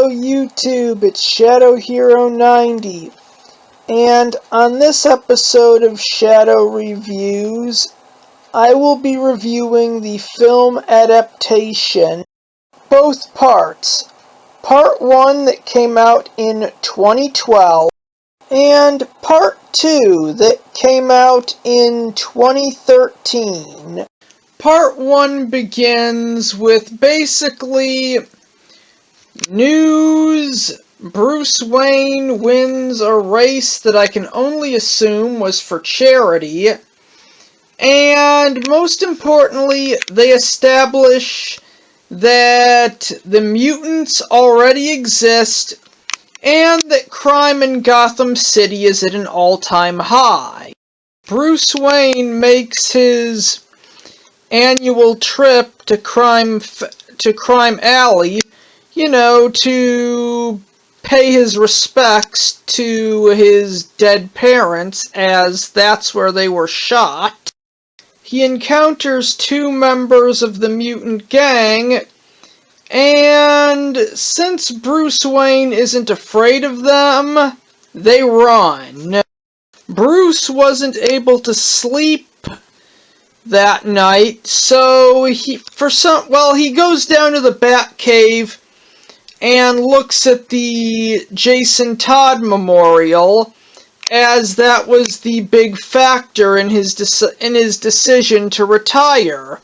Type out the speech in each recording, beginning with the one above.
Hello YouTube, it's Shadow Hero 90, and on this episode of Shadow Reviews, I will be reviewing the film adaptation, both parts. Part 1 that came out in 2012, and Part 2 that came out in 2013. Part 1 begins with basically news. Bruce Wayne wins a race that I can only assume was for charity. And most importantly, they establish that the mutants already exist and that crime in Gotham City is at an all-time high. Bruce Wayne makes his annual trip to Crime Alley, to pay his respects to his dead parents, as that's where they were shot. He encounters two members of the mutant gang, and since Bruce Wayne isn't afraid of them, they run. Bruce wasn't able to sleep that night, so he goes down to the Batcave and looks at the Jason Todd Memorial, as that was the big factor in his decision to retire.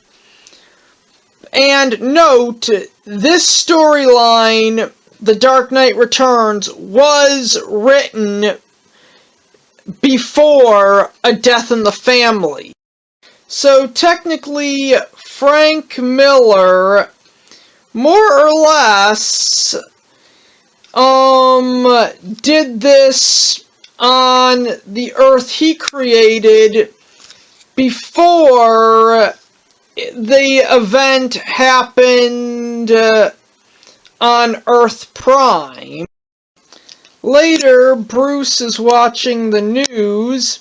And note, this storyline, The Dark Knight Returns, was written before A Death in the Family. So technically, Frank Miller more or less did this on the Earth he created before the event happened on Earth Prime. Later, Bruce is watching the news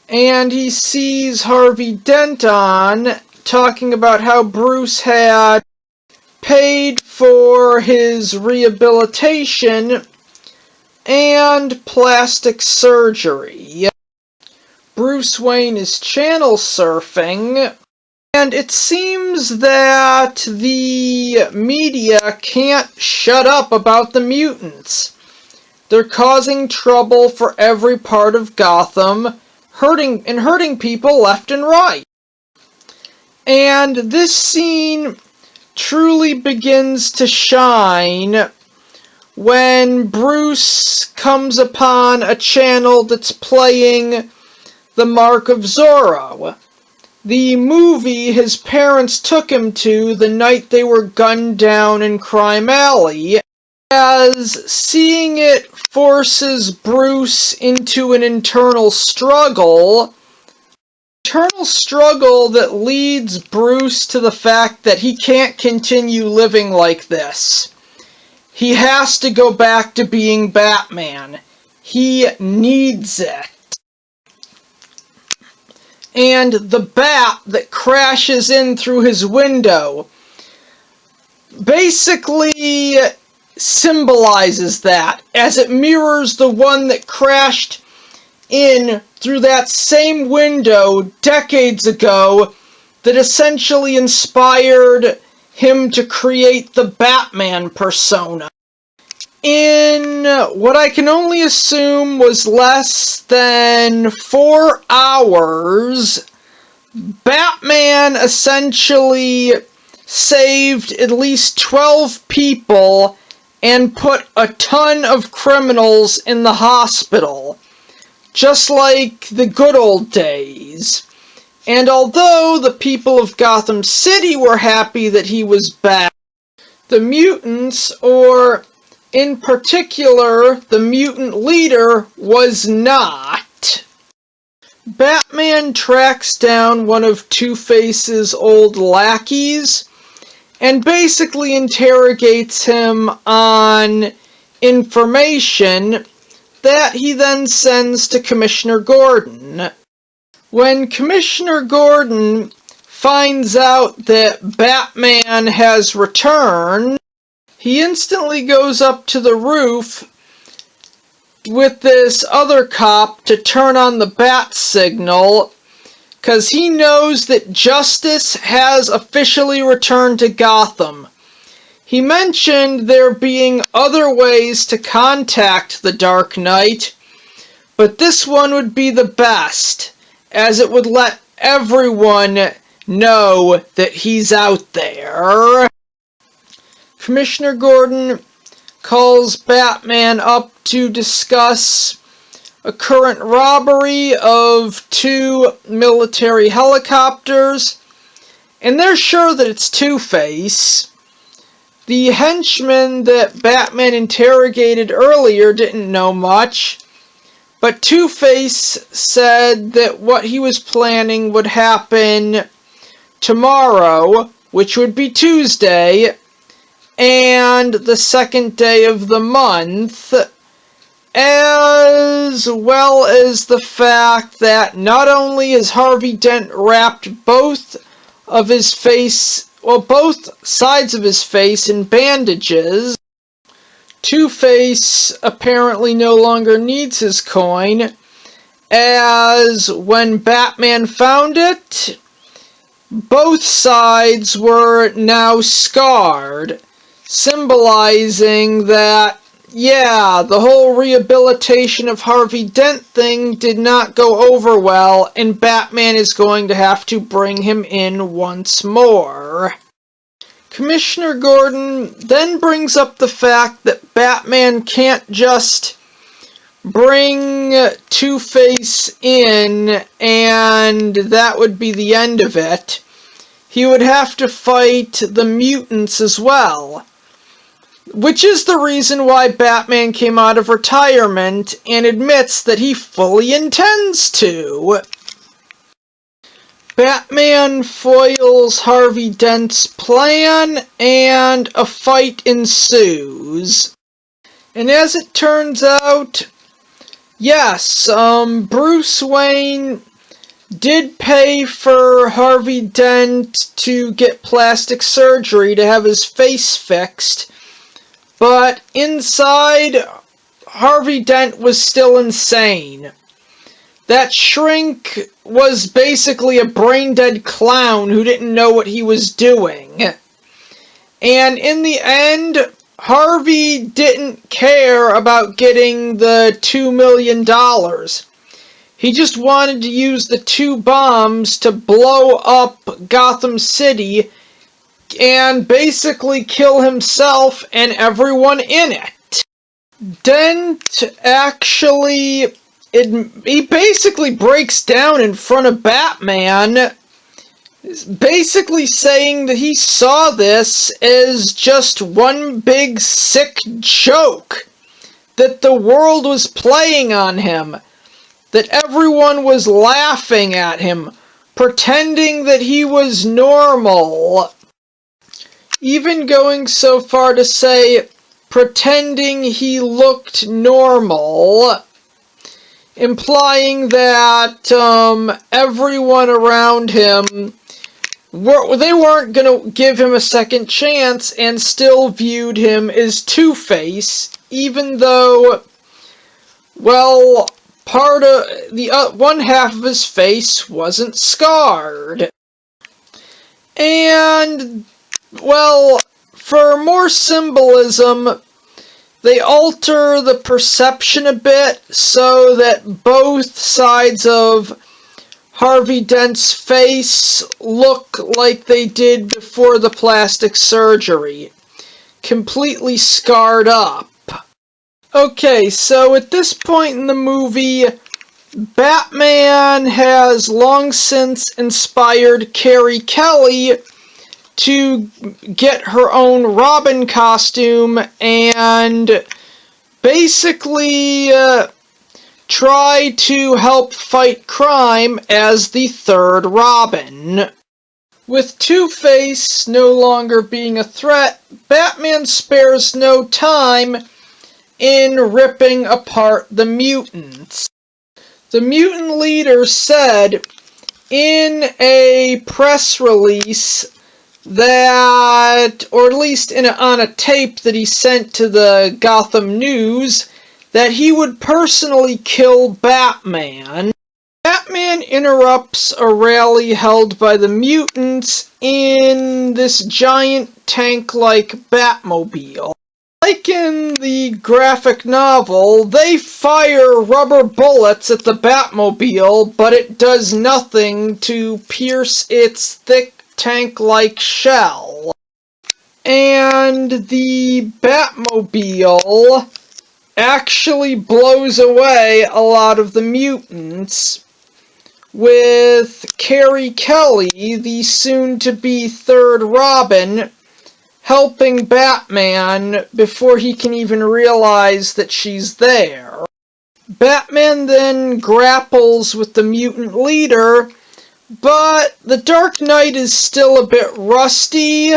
and he sees Harvey Dent talking about how Bruce had paid for his rehabilitation and plastic surgery. Bruce Wayne is channel surfing, and it seems that the media can't shut up about the mutants. They're causing trouble for every part of Gotham, hurting people left and right. And this scene truly begins to shine when Bruce comes upon a channel that's playing The Mark of Zorro, the movie his parents took him to the night they were gunned down in Crime Alley, as seeing it forces Bruce into an internal struggle that leads Bruce to the fact that he can't continue living like this. He has to go back to being Batman. He needs it. And the bat that crashes in through his window basically symbolizes that, as it mirrors the one that crashed in through that same window decades ago that essentially inspired him to create the Batman persona. In what I can only assume was less than 4 hours, Batman essentially saved at least 12 people and put a ton of criminals in the hospital, just like the good old days. And although the people of Gotham City were happy that he was back, the mutants, or in particular the mutant leader, was not. Batman tracks down one of Two-Face's old lackeys and basically interrogates him on information that he then sends to Commissioner Gordon. When Commissioner Gordon finds out that Batman has returned, he instantly goes up to the roof with this other cop to turn on the bat signal, because he knows that justice has officially returned to Gotham. He mentioned there being other ways to contact the Dark Knight, but this one would be the best, as it would let everyone know that he's out there. Commissioner Gordon calls Batman up to discuss a current robbery of 2 military helicopters, and they're sure that it's Two-Face. The henchman that Batman interrogated earlier didn't know much, but Two-Face said that what he was planning would happen tomorrow, which would be Tuesday, and the second day of the month, as well as the fact that not only has Harvey Dent wrapped both sides of his face in bandages, Two-Face apparently no longer needs his coin, as when Batman found it, both sides were now scarred, symbolizing that, yeah, the whole rehabilitation of Harvey Dent thing did not go over well, and Batman is going to have to bring him in once more. Commissioner Gordon then brings up the fact that Batman can't just bring Two-Face in and that would be the end of it. He would have to fight the mutants as well, which is the reason why Batman came out of retirement and admits that he fully intends to. Batman foils Harvey Dent's plan, and a fight ensues. And as it turns out, yes, Bruce Wayne did pay for Harvey Dent to get plastic surgery to have his face fixed, but inside, Harvey Dent was still insane. That shrink was basically a brain-dead clown who didn't know what he was doing. And in the end, Harvey didn't care about getting the $2 million. He just wanted to use the 2 bombs to blow up Gotham City and basically kill himself and everyone in it. Dent actually, he basically breaks down in front of Batman, basically saying that he saw this as just one big sick joke, that the world was playing on him, that everyone was laughing at him, pretending that he was normal, even going so far to say pretending he looked normal, implying that everyone around him, they weren't going to give him a second chance and still viewed him as Two-Face, even though, well, part of the one half of his face wasn't scarred. And, well, for more symbolism, they alter the perception a bit so that both sides of Harvey Dent's face look like they did before the plastic surgery, completely scarred up. Okay, so at this point in the movie, Batman has long since inspired Carrie Kelly to get her own Robin costume and basically try to help fight crime as the third Robin. With Two-Face no longer being a threat, Batman spares no time in ripping apart the mutants. The mutant leader said in a press release that, or at least on a tape that he sent to the Gotham News, that he would personally kill Batman. Batman interrupts a rally held by the mutants in this giant tank-like Batmobile. Like in the graphic novel, they fire rubber bullets at the Batmobile, but it does nothing to pierce its thick tank-like shell. And the Batmobile actually blows away a lot of the mutants, with Carrie Kelly, the soon-to-be third Robin, helping Batman before he can even realize that she's there. Batman then grapples with the mutant leader, but the Dark Knight is still a bit rusty,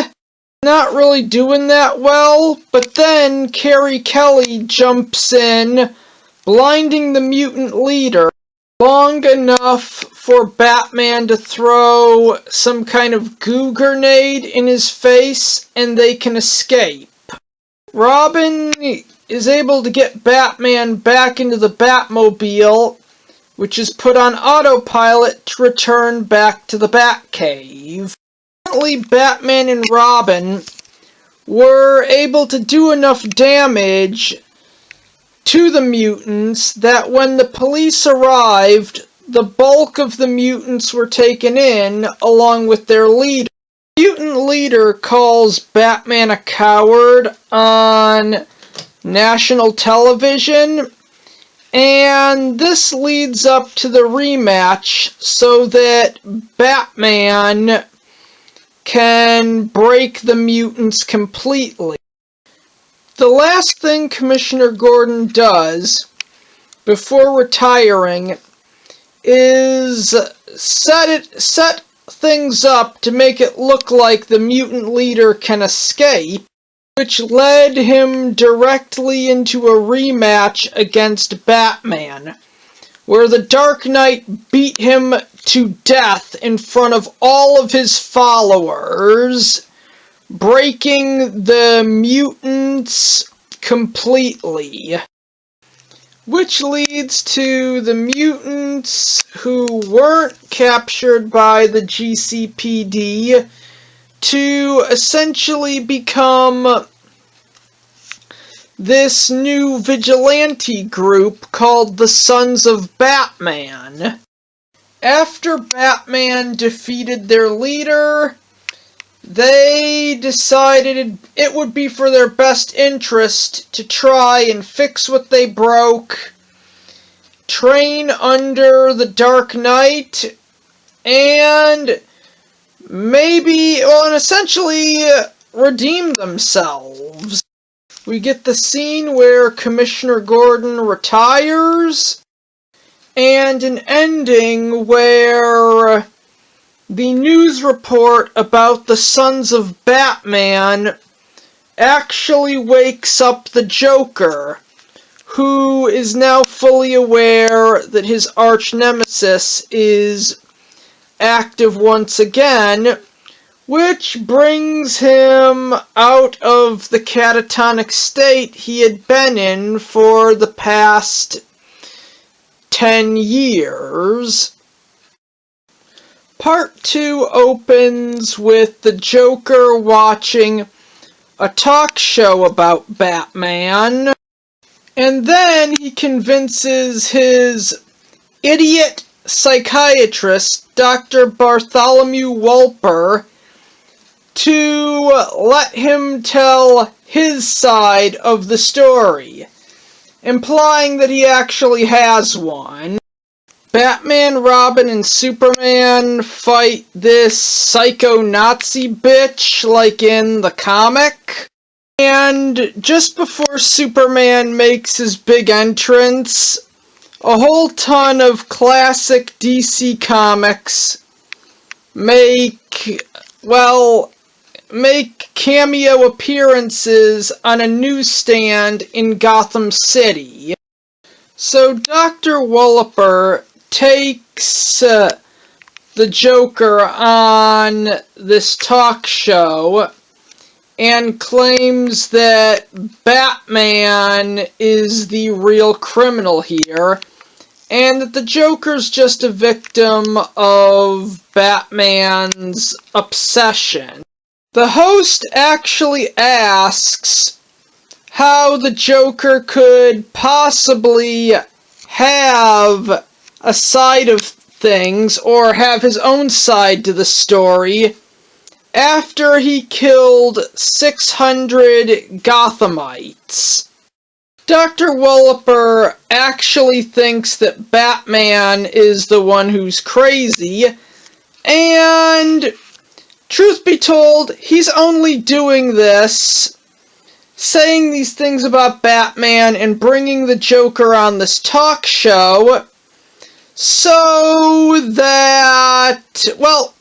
not really doing that well, but then Carrie Kelly jumps in, blinding the mutant leader long enough for Batman to throw some kind of goo grenade in his face, and they can escape. Robin is able to get Batman back into the Batmobile, which is put on autopilot to return back to the Batcave. Apparently, Batman and Robin were able to do enough damage to the mutants that when the police arrived, the bulk of the mutants were taken in along with their leader. The mutant leader calls Batman a coward on national television, and this leads up to the rematch so that Batman can break the mutants completely. The last thing Commissioner Gordon does before retiring is set things up to make it look like the mutant leader can escape, which led him directly into a rematch against Batman, where the Dark Knight beat him to death in front of all of his followers, breaking the mutants completely. Which leads to the mutants who weren't captured by the GCPD to essentially become this new vigilante group called the Sons of Batman. After Batman defeated their leader, they decided it would be for their best interest to try and fix what they broke, train under the Dark Knight, and and essentially redeem themselves. We get the scene where Commissioner Gordon retires, and an ending where the news report about the Sons of Batman actually wakes up the Joker, who is now fully aware that his arch-nemesis is active once again, which brings him out of the catatonic state he had been in for the past 10 years. Part 2 opens with the Joker watching a talk show about Batman, and then he convinces his idiot psychiatrist, Dr. Bartholomew Wolper, to let him tell his side of the story, implying that he actually has one. Batman, Robin, and Superman fight this psycho-Nazi bitch like in the comic. And just before Superman makes his big entrance, a whole ton of classic DC comics make cameo appearances on a newsstand in Gotham City. So Dr. Wolper takes the Joker on this talk show and claims that Batman is the real criminal here, and that the Joker's just a victim of Batman's obsession. The host actually asks how the Joker could possibly have a side of things, or have his own side to the story, after he killed 600 Gothamites. Dr. Walloper actually thinks that Batman is the one who's crazy, and truth be told, he's only doing this, saying these things about Batman and bringing the Joker on this talk show, so that, well,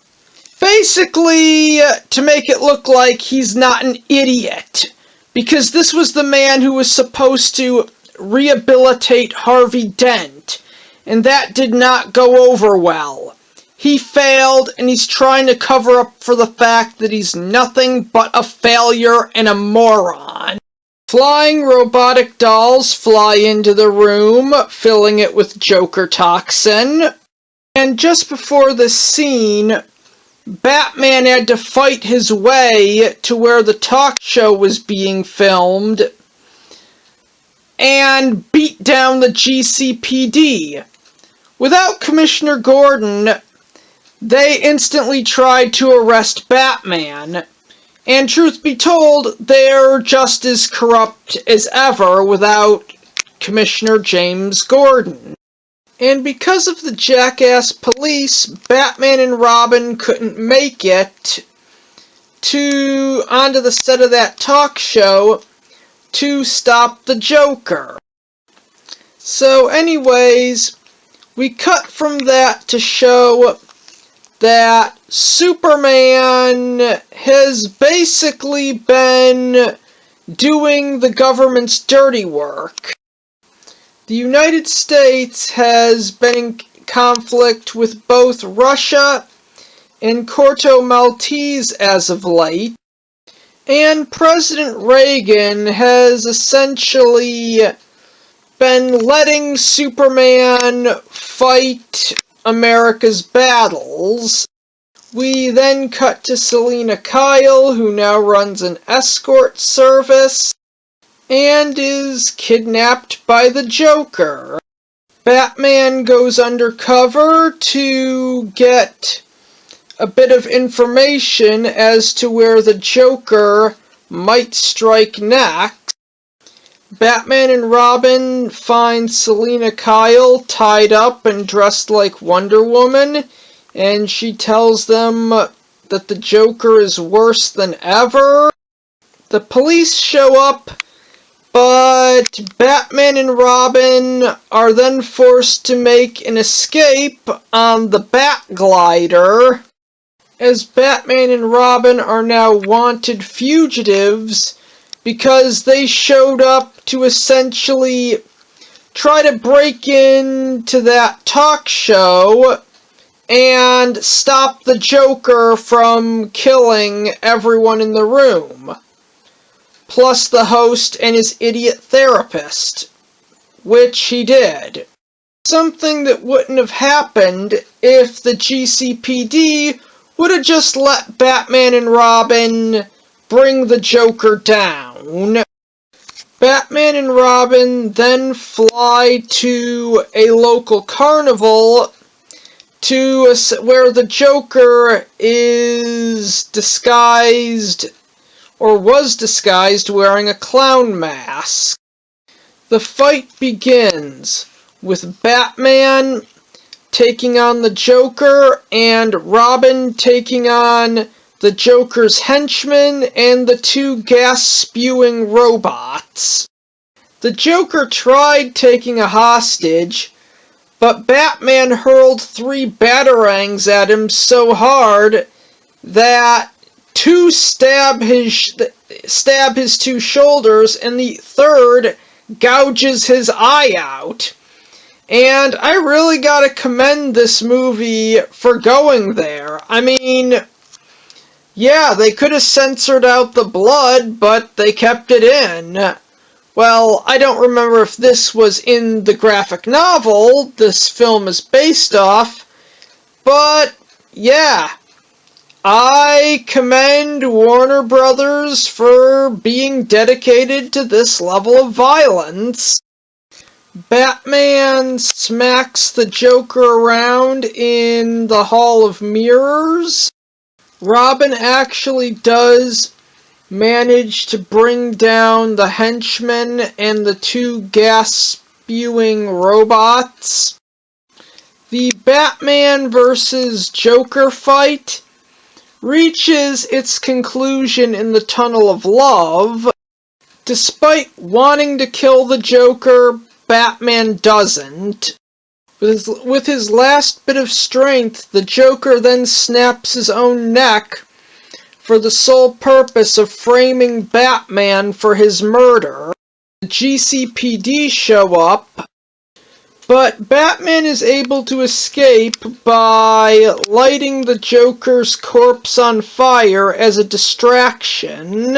basically, to make it look like he's not an idiot. Because this was the man who was supposed to rehabilitate Harvey Dent. And that did not go over well. He failed, and he's trying to cover up for the fact that he's nothing but a failure and a moron. Flying robotic dolls fly into the room, filling it with Joker toxin. And just before this scene, Batman had to fight his way to where the talk show was being filmed and beat down the GCPD. Without Commissioner Gordon, they instantly tried to arrest Batman. And truth be told, they're just as corrupt as ever without Commissioner James Gordon. And because of the jackass police, Batman and Robin couldn't make it onto the set of that talk show to stop the Joker. So anyways, we cut from that to show that Superman has basically been doing the government's dirty work. The United States has been in conflict with both Russia and Corto Maltese as of late, and President Reagan has essentially been letting Superman fight America's battles. We then cut to Selina Kyle, who now runs an escort service and is kidnapped by the Joker. Batman goes undercover to get a bit of information as to where the Joker might strike next. Batman and Robin find Selina Kyle tied up and dressed like Wonder Woman, and she tells them that the Joker is worse than ever. The police show up, but Batman and Robin are then forced to make an escape on the Bat-Glider, as Batman and Robin are now wanted fugitives because they showed up to essentially try to break into that talk show and stop the Joker from killing everyone in the room, plus the host and his idiot therapist, which he did. Something that wouldn't have happened if the GCPD would have just let Batman and Robin bring the Joker down. Batman and Robin then fly to a local carnival to where the Joker is disguised, or was disguised, wearing a clown mask. The fight begins with Batman taking on the Joker and Robin taking on the Joker's henchmen and the two gas-spewing robots. The Joker tried taking a hostage, but Batman hurled 3 batarangs at him so hard that 2 stab his 2 shoulders, and the third gouges his eye out. And I really gotta commend this movie for going there. I mean, yeah, they could have censored out the blood, but they kept it in. Well, I don't remember if this was in the graphic novel this film is based off, but yeah, I commend Warner Brothers for being dedicated to this level of violence. Batman smacks the Joker around in the Hall of Mirrors. Robin actually does manage to bring down the henchmen and the two gas-spewing robots. The Batman vs. Joker fight reaches its conclusion in the Tunnel of Love. Despite wanting to kill the Joker, Batman doesn't. With his last bit of strength, the Joker then snaps his own neck for the sole purpose of framing Batman for his murder. The GCPD show up, but Batman is able to escape by lighting the Joker's corpse on fire as a distraction,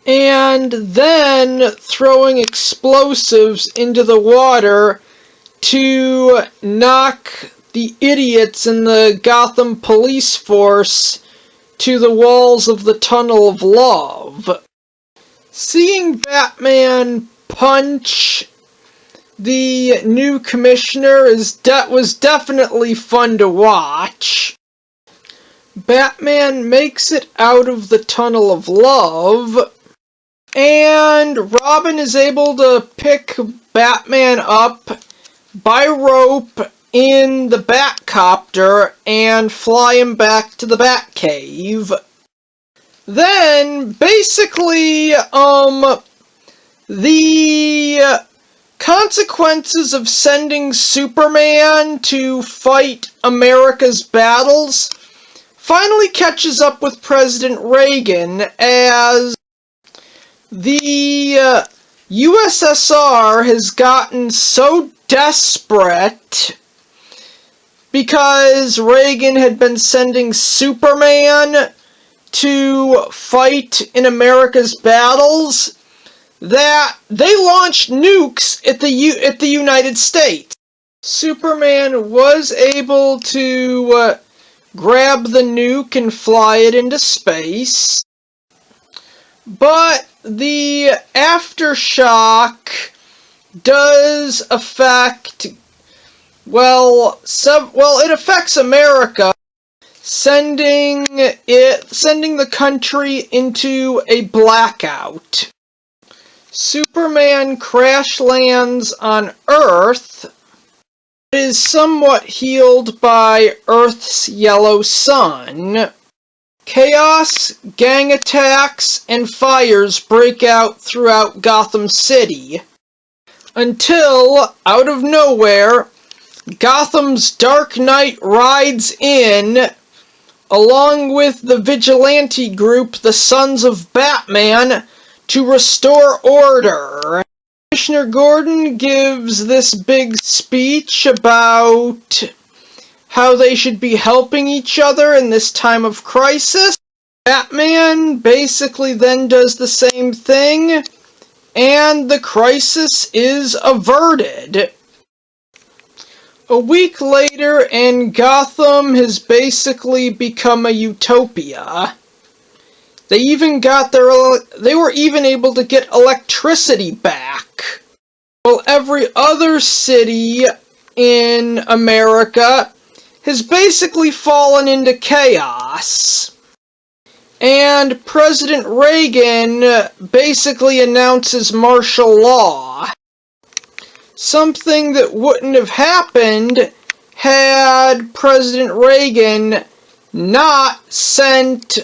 and then throwing explosives into the water to knock the idiots in the Gotham police force to the walls of the Tunnel of Love. Seeing Batman punch the new commissioner was definitely fun to watch. Batman makes it out of the Tunnel of Love, and Robin is able to pick Batman up by rope in the Batcopter and fly him back to the Batcave. Then, basically, the consequences of sending Superman to fight America's battles finally catches up with President Reagan as the USSR has gotten so desperate because Reagan had been sending Superman to fight in America's battles that they launched nukes at the United States. Superman was able to grab the nuke and fly it into space, but the aftershock does affect, it affects America, sending the country into a blackout. Superman crash lands on Earth, but is somewhat healed by Earth's yellow sun. Chaos, gang attacks, and fires break out throughout Gotham City, until, out of nowhere, Gotham's Dark Knight rides in, along with the vigilante group, the Sons of Batman, to restore order. Commissioner Gordon gives this big speech about how they should be helping each other in this time of crisis. Batman basically then does the same thing, and the crisis is averted. A week later, and Gotham has basically become a utopia. They were even able to get electricity back. While every other city in America has basically fallen into chaos. And President Reagan basically announces martial law. Something that wouldn't have happened had President Reagan not sent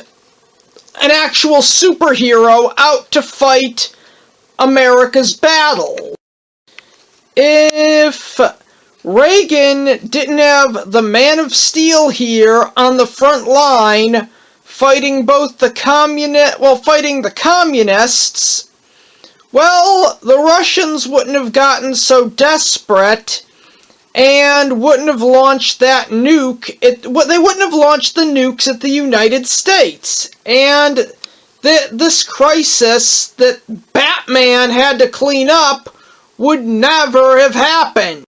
an actual superhero out to fight America's battle. If Reagan didn't have the Man of Steel here on the front line fighting the communists, well, the Russians wouldn't have gotten so desperate and wouldn't have launched that nuke. They wouldn't have launched the nukes at the United States. And this crisis that Batman had to clean up would never have happened.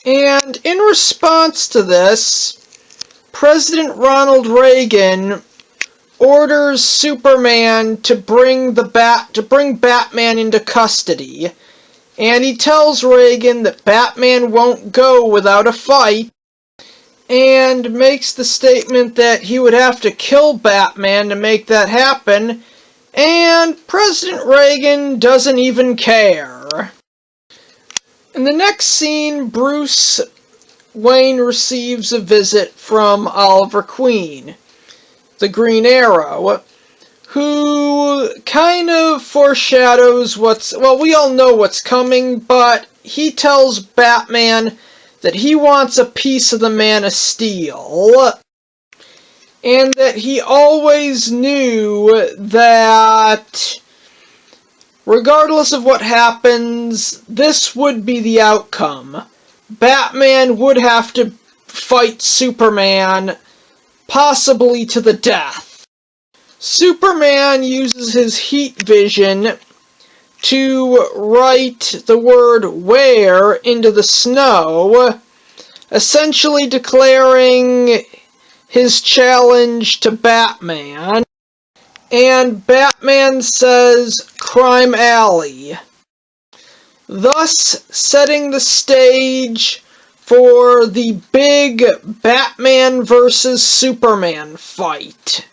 And in response to this, President Ronald Reagan orders Superman to bring Batman into custody. And he tells Reagan that Batman won't go without a fight, and makes the statement that he would have to kill Batman to make that happen, and President Reagan doesn't even care. In the next scene, Bruce Wayne receives a visit from Oliver Queen, the Green Arrow, who kind of foreshadows we all know what's coming, but he tells Batman that he wants a piece of the Man of Steel, and that he always knew that regardless of what happens, this would be the outcome. Batman would have to fight Superman, possibly to the death. Superman uses his heat vision to write the word "where" into the snow, essentially declaring his challenge to Batman. And Batman says, "Crime Alley," thus setting the stage for the big Batman vs. Superman fight.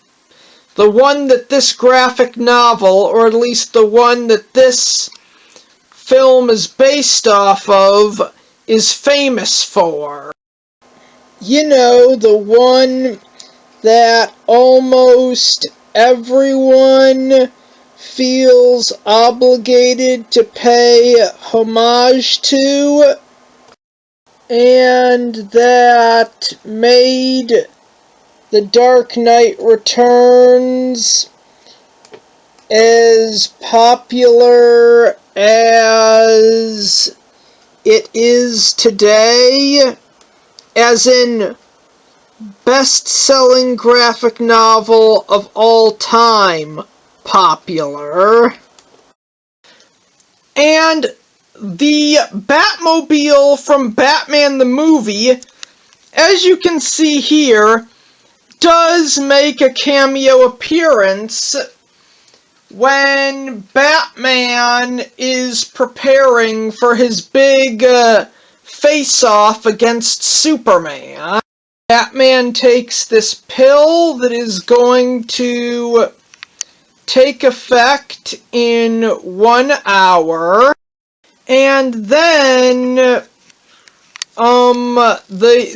The one that this graphic novel, or at least the one that this film is based off of, is famous for. You know, the one that almost everyone feels obligated to pay homage to, and that made The Dark Knight Returns as popular as it is today, as in best-selling graphic novel of all time popular. And the Batmobile from Batman the movie, as you can see here, does make a cameo appearance when Batman is preparing for his big face-off against Superman. Batman takes this pill that is going to take effect in 1 hour, and then the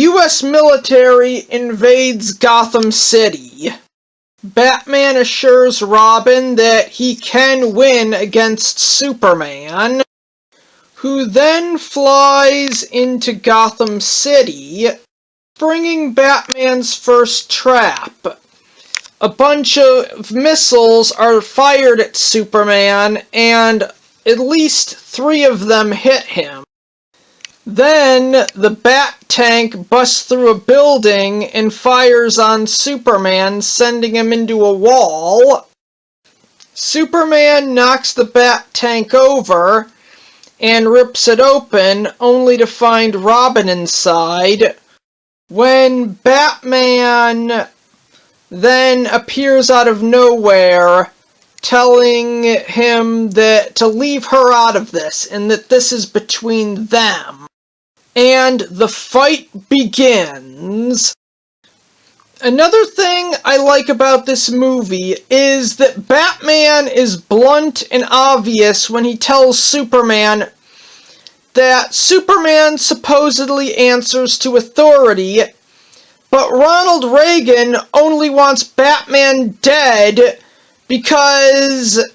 US military invades Gotham City. Batman assures Robin that he can win against Superman, who then flies into Gotham City, bringing Batman's first trap. A bunch of missiles are fired at Superman, and at least 3 of them hit him. Then, the Bat Tank busts through a building and fires on Superman, sending him into a wall. Superman knocks the Bat Tank over and rips it open, only to find Robin inside, when Batman then appears out of nowhere, telling him that to leave her out of this, and that this is between them. And the fight begins. Another thing I like about this movie is that Batman is blunt and obvious when he tells Superman that Superman supposedly answers to authority, but Ronald Reagan only wants Batman dead because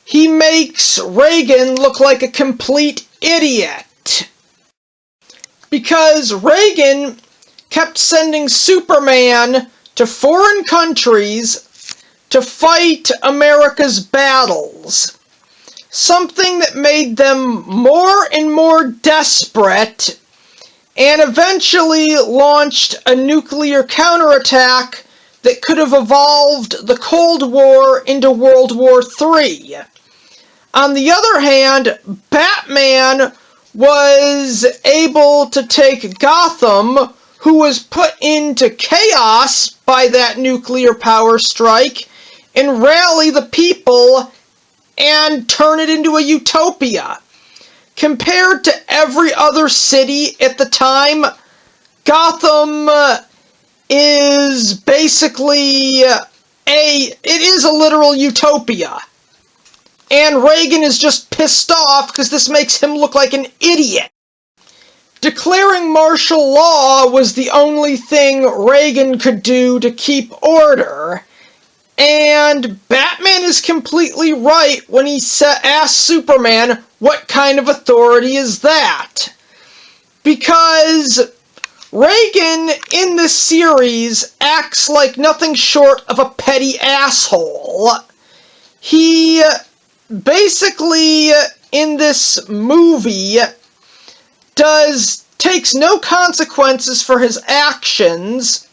he makes Reagan look like a complete idiot. Because Reagan kept sending Superman to foreign countries to fight America's battles. something that made them more and more desperate, and eventually launched a nuclear counterattack that could have evolved the Cold War into World War III. On the other hand, Batman was able to take Gotham, who was put into chaos by that nuclear power strike, and rally the people and turn it into a utopia. Compared to every other city at the time, Gotham is basically it is a literal utopia. And Reagan is just pissed off because this makes him look like an idiot. Declaring martial law was the only thing Reagan could do to keep order. And Batman is completely right when he asks Superman, what kind of authority is that? Because Reagan in this series acts like nothing short of a petty asshole. He basically, in this movie, takes no consequences for his actions,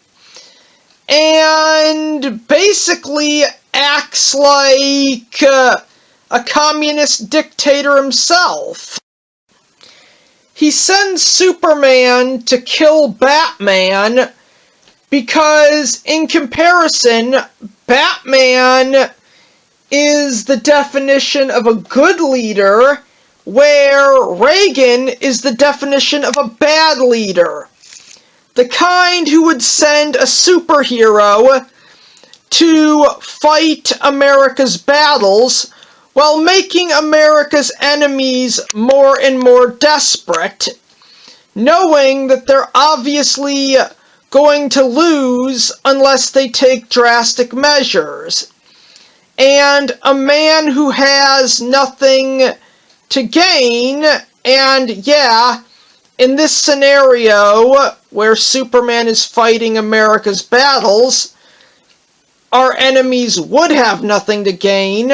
and basically acts like a communist dictator himself. He sends Superman to kill Batman because, in comparison, Batman is the definition of a good leader, where Reagan is the definition of a bad leader. The kind who would send a superhero to fight America's battles while making America's enemies more and more desperate, knowing that they're obviously going to lose unless they take drastic measures. And a man who has nothing to gain, and yeah, in this scenario where Superman is fighting America's battles, our enemies would have nothing to gain,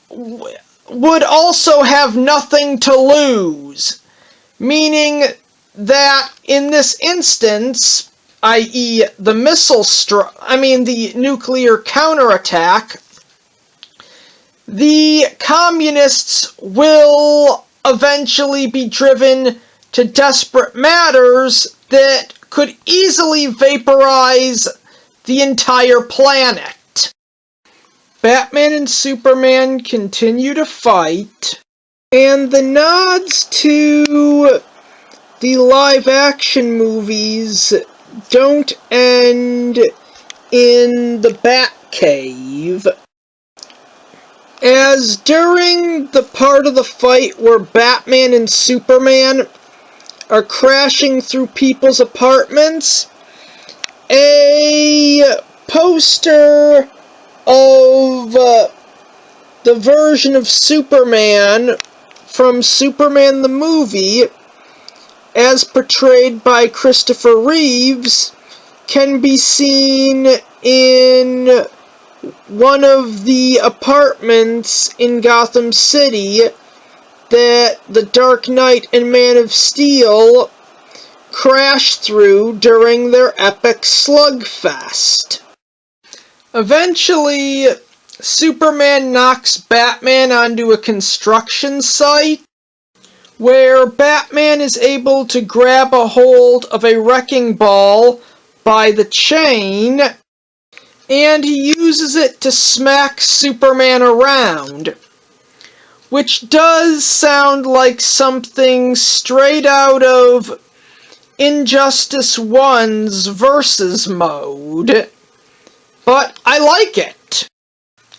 would also have nothing to lose. Meaning that in this instance, i.e. the the nuclear counterattack, the communists will eventually be driven to desperate matters that could easily vaporize the entire planet. Batman and Superman continue to fight, and the nods to the live-action movies don't end in the Batcave, as during the part of the fight where Batman and Superman are crashing through people's apartments, a poster of the version of Superman from Superman the movie, as portrayed by Christopher Reeves, can be seen in one of the apartments in Gotham City that the Dark Knight and Man of Steel crashed through during their epic slugfest. Eventually, Superman knocks Batman onto a construction site, where Batman is able to grab a hold of a wrecking ball by the chain, and he uses it to smack Superman around, which does sound like something straight out of Injustice 1's Versus mode, but I like it.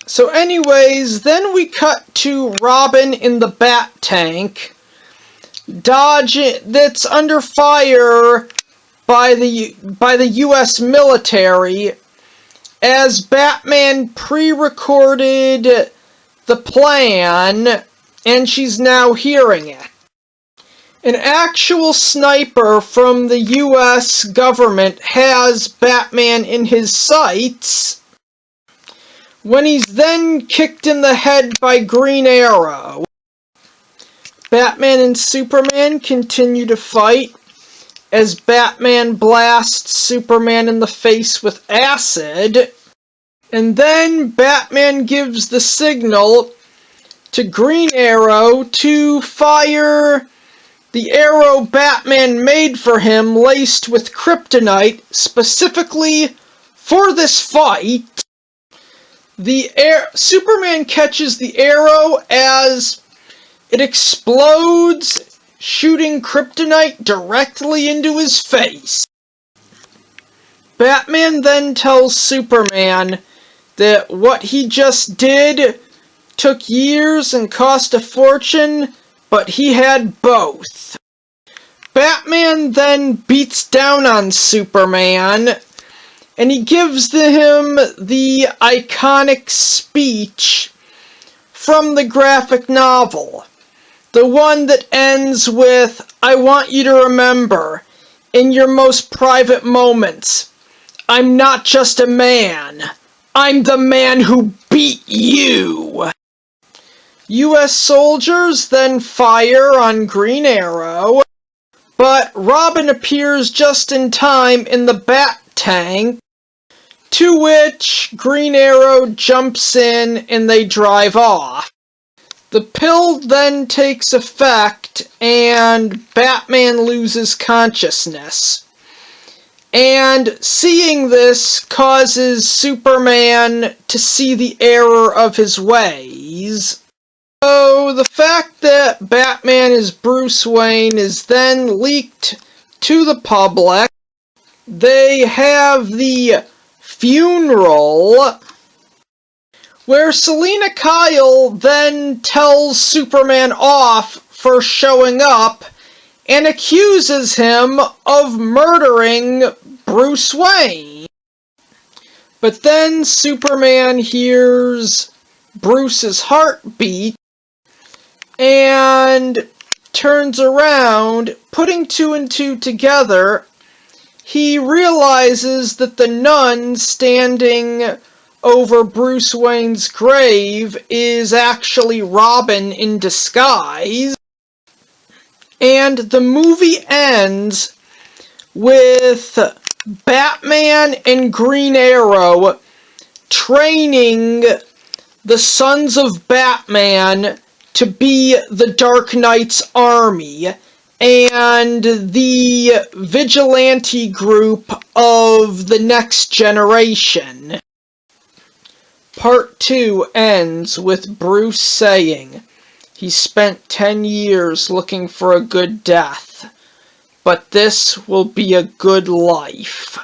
So anyways, then we cut to Robin in the Bat Tank, that's under fire by the US military, as Batman pre-recorded the plan, and she's now hearing it. An actual sniper from the US government has Batman in his sights, when he's then kicked in the head by Green Arrow. Batman and Superman continue to fight as Batman blasts Superman in the face with acid, and then Batman gives the signal to Green Arrow to fire the arrow Batman made for him laced with kryptonite specifically for this fight. Superman catches the arrow as it explodes, shooting kryptonite directly into his face. Batman then tells Superman that what he just did took years and cost a fortune, but he had both. Batman then beats down on Superman, and he gives him the iconic speech from the graphic novel. The one that ends with, "I want you to remember, in your most private moments, I'm not just a man. I'm the man who beat you." U.S. soldiers then fire on Green Arrow, but Robin appears just in time in the Bat Tank, to which Green Arrow jumps in and they drive off. The pill then takes effect and Batman loses consciousness. And seeing this causes Superman to see the error of his ways. So the fact that Batman is Bruce Wayne is then leaked to the public. They have the funeral, where Selina Kyle then tells Superman off for showing up and accuses him of murdering Bruce Wayne. But then Superman hears Bruce's heartbeat and turns around, putting two and two together. He realizes that the nun standing over Bruce Wayne's grave is actually Robin in disguise. And the movie ends with Batman and Green Arrow training the Sons of Batman to be the Dark Knight's army and the vigilante group of the next generation. Part 2 ends with Bruce saying he spent 10 years looking for a good death, but this will be a good life.